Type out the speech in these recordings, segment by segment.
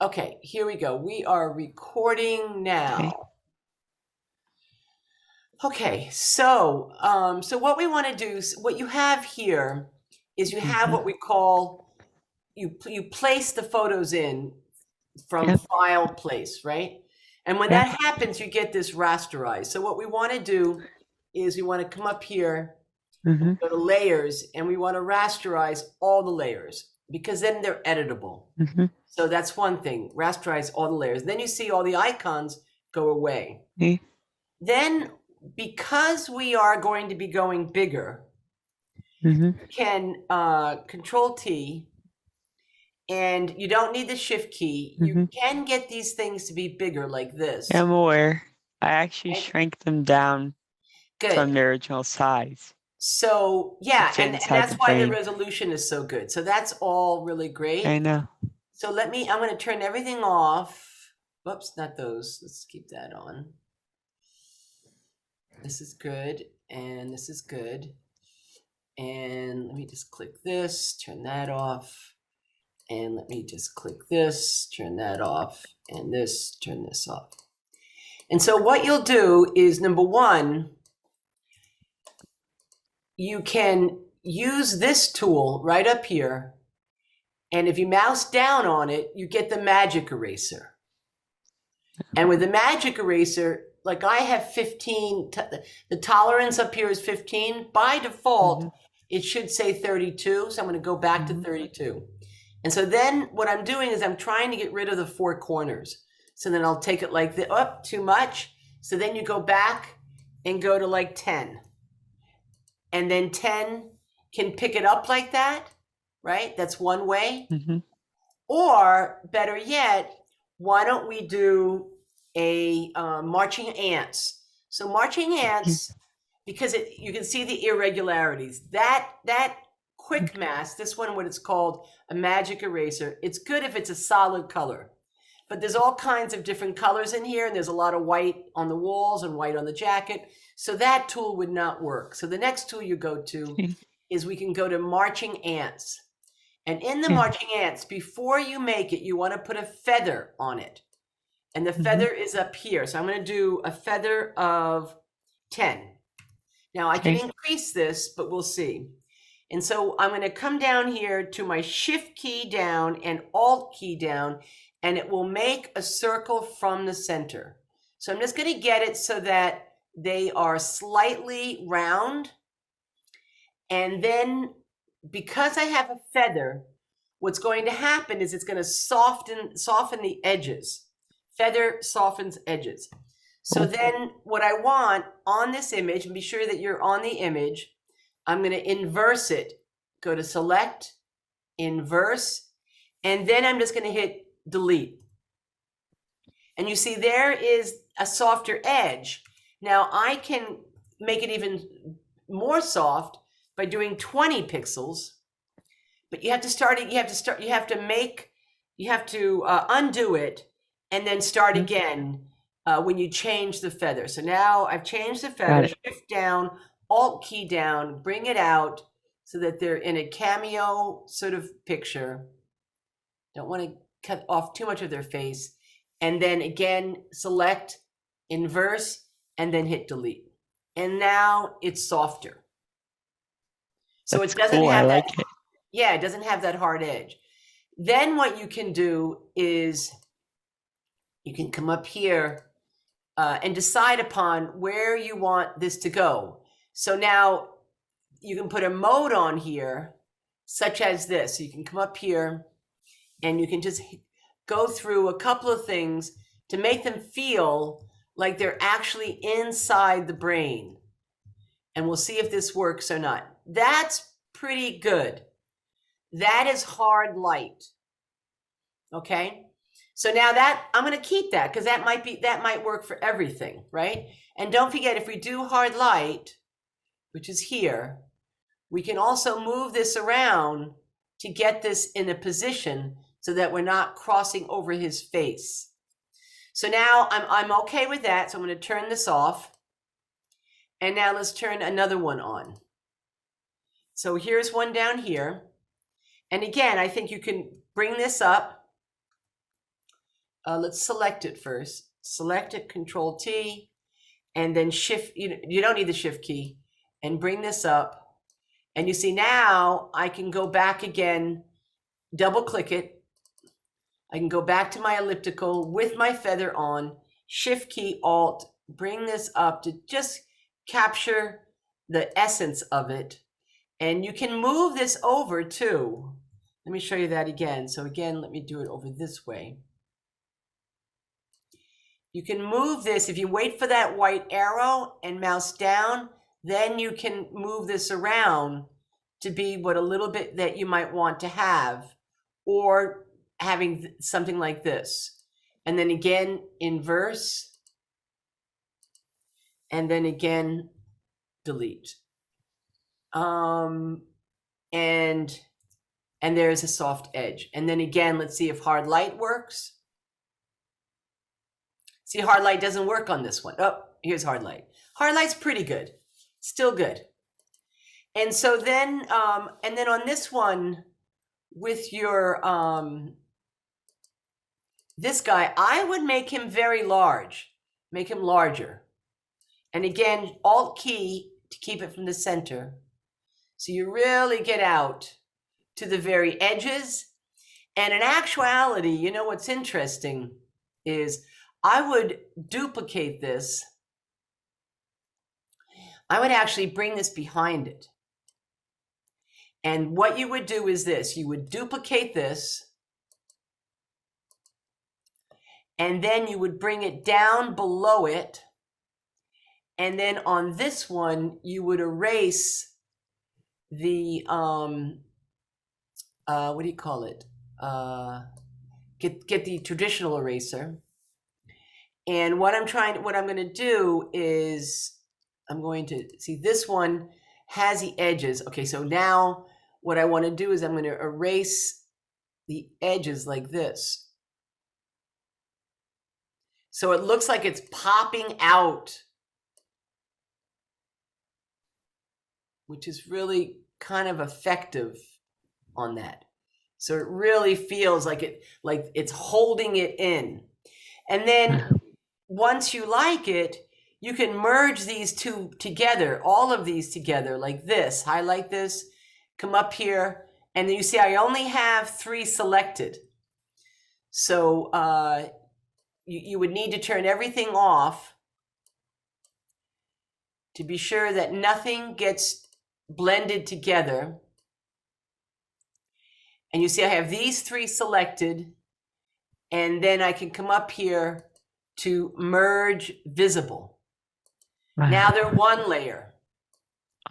Okay, here we go. We are recording now. Okay, so what we want to do, what you have here is you have what we call, you place the photos in from file place, right? And when that happens, you get this rasterize. So what we want to do is we want to come up here, go to layers, and we want to rasterize all the layers because then they're editable. So that's one thing, rasterize all the layers. Then you see all the icons go away. Then, because we are going to be going bigger, you can Control T, and you don't need the Shift key. You can get these things to be bigger like this. I'm aware. I actually shrank them down from their original size. So yeah, and that's why the resolution is so good. So that's all really great. I know. So I'm going to turn everything off. Whoops, not those. Let's keep that on. This is good, and this is good. And let me just click this, turn that off. And let me just click this, turn that off, and this, turn this off. And so what you'll do is, number one, you can use this tool right up here. And if you mouse down on it, you get the magic eraser. And with the magic eraser, like I have 15, the tolerance up here is 15. By default, it should say 32. So I'm going to go back to 32. And so then what I'm doing is I'm trying to get rid of the four corners. So then I'll take it like this, too much. So then you go back and go to like 10. And then 10 can pick it up like that, right? That's one way. Or better yet, why don't we do a marching ants? So marching ants, because you can see the irregularities. That quick mask, this one, what it's called, a magic eraser, it's good if it's a solid color. But there's all kinds of different colors in here, and there's a lot of white on the walls and white on the jacket. So that tool would not work. So the next tool you go to is we can go to marching ants. And in the marching ants, before you make it, you want to put a feather on it. And the feather is up here. So I'm going to do a feather of 10. Now I can increase this, but we'll see. And so I'm going to come down here to my Shift key down and Alt key down, and it will make a circle from the center. So I'm just going to get it so that they are slightly round. And then because I have a feather, what's going to happen is it's going to soften the edges. Feather softens edges. So then what I want on this image, and be sure that you're on the image, I'm going to inverse it. Go to Select, Inverse, and then I'm just going to hit Delete. And you see there is a softer edge. Now I can make it even more soft by doing 20 pixels, but you have to undo it and then start again when you change the feather. So now I've changed the feather, Shift down, Alt key down, bring it out so that they're in a cameo sort of picture. Don't want to cut off too much of their face. And then again, select, inverse, and then hit delete. And now it's softer. So it doesn't have that. Yeah, it doesn't have that hard edge. Then what you can do is you can come up here and decide upon where you want this to go. So now you can put a mode on here, such as this. So you can come up here and you can just go through a couple of things to make them feel like they're actually inside the brain. And we'll see if this works or not. That's pretty good. That is hard light. Okay. So now that I'm going to keep that because that might work for everything, right? And don't forget, if we do hard light, which is here, we can also move this around to get this in a position so that we're not crossing over his face. So now I'm okay with that. So I'm going to turn this off. And now let's turn another one on. So here's one down here. And again, I think you can bring this up let's select it first. Select it, Control T, and then Shift. You don't need the Shift key, and bring this up. And you see now I can go back again, double click it. I can go back to my elliptical with my feather on, Shift key, Alt, bring this up to just capture the essence of it. And you can move this over too. Let me show you that again. So again, let me do it over this way. You can move this, if you wait for that white arrow and mouse down, then you can move this around to be what a little bit that you might want to have, or having something like this. And then again, inverse, and then again, delete. And there's a soft edge. And then again, let's see if hard light works. See, hard light doesn't work on this one. Oh, here's hard light. Hard light's pretty good, still good. And so then, and then on this one, with your, this guy, I would make him very large, make him larger. And again, Alt key to keep it from the center. So you really get out to the very edges. And in actuality, you know what's interesting is I would duplicate this. I would actually bring this behind it. And what you would do is this, you would duplicate this, and then you would bring it down below it. And then on this one, you would erase the, what do you call it? Get the traditional eraser. And what I'm going to do is, I'm going to see this one has the edges. Okay, so now what I want to do is I'm going to erase the edges like this. So it looks like it's popping out, which is really kind of effective on that. So it really feels like it's holding it in. And then once you like it, you can merge these two together, all of these together like this. Highlight this, come up here, and then you see I only have 3 selected. So you would need to turn everything off to be sure that nothing gets blended together. And you see I have these 3 selected, and then I can come up here to merge visible. Now they're one layer.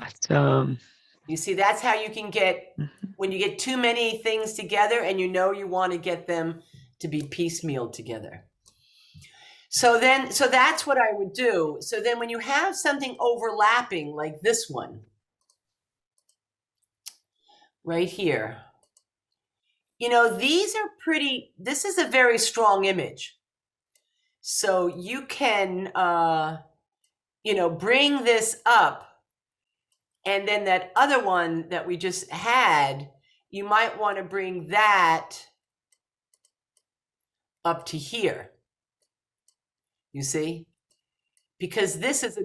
Awesome. You see, that's how you can get, when you get too many things together and you know you want to get them to be piecemeal together. So that's what I would do. So then when you have something overlapping like this one, right here, you know, these are pretty, this is a very strong image. So you can, you know, bring this up, and then that other one that we just had, you might want to bring that up to here. You see? Because this is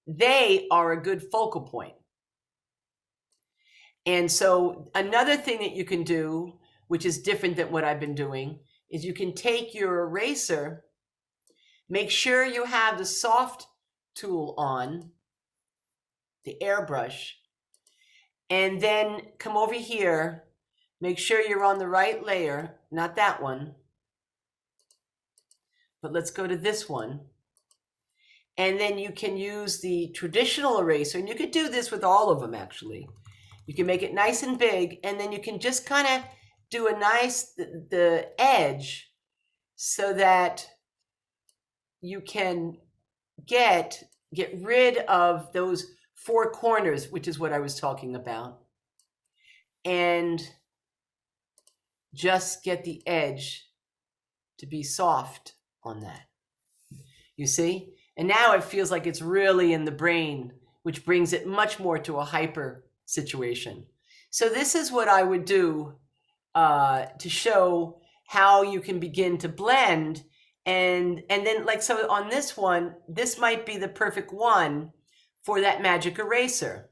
they are a good focal point. And so another thing that you can do, which is different than what I've been doing, is you can take your eraser, make sure you have the soft tool on, the airbrush, and then come over here, make sure you're on the right layer, not that one, but let's go to this one. And then you can use the traditional eraser, and you could do this with all of them actually. You can make it nice and big, and then you can just kind of do a nice, the edge, so that you can get rid of those 4 corners, which is what I was talking about, and just get the edge to be soft on that. You see? And now it feels like it's really in the brain, which brings it much more to a hyper situation. So this is what I would do to show how you can begin to blend. And then, like, so on this one, this might be the perfect one for that magic eraser.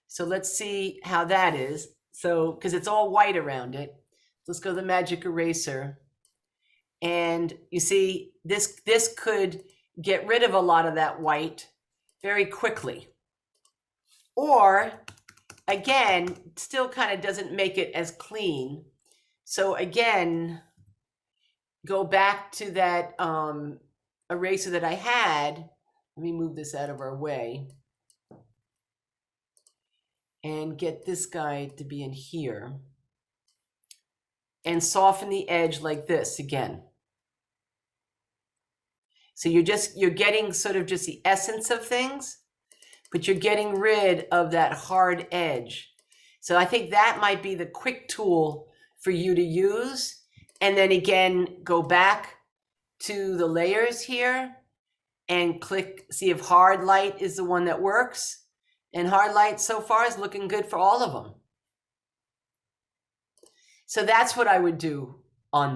So let's see how that is. So, because it's all white around it. Let's go to the magic eraser. And you see, this could get rid of a lot of that white very quickly. Or, again, still kind of doesn't make it as clean. So again, go back to that eraser that I had. Let me move this out of our way. And get this guy to be in here. And soften the edge like this again. So you're getting sort of just the essence of things, but you're getting rid of that hard edge. So I think that might be the quick tool for you to use. And then again, go back to the layers here and click, see if hard light is the one that works. And hard light so far is looking good for all of them. So that's what I would do on that.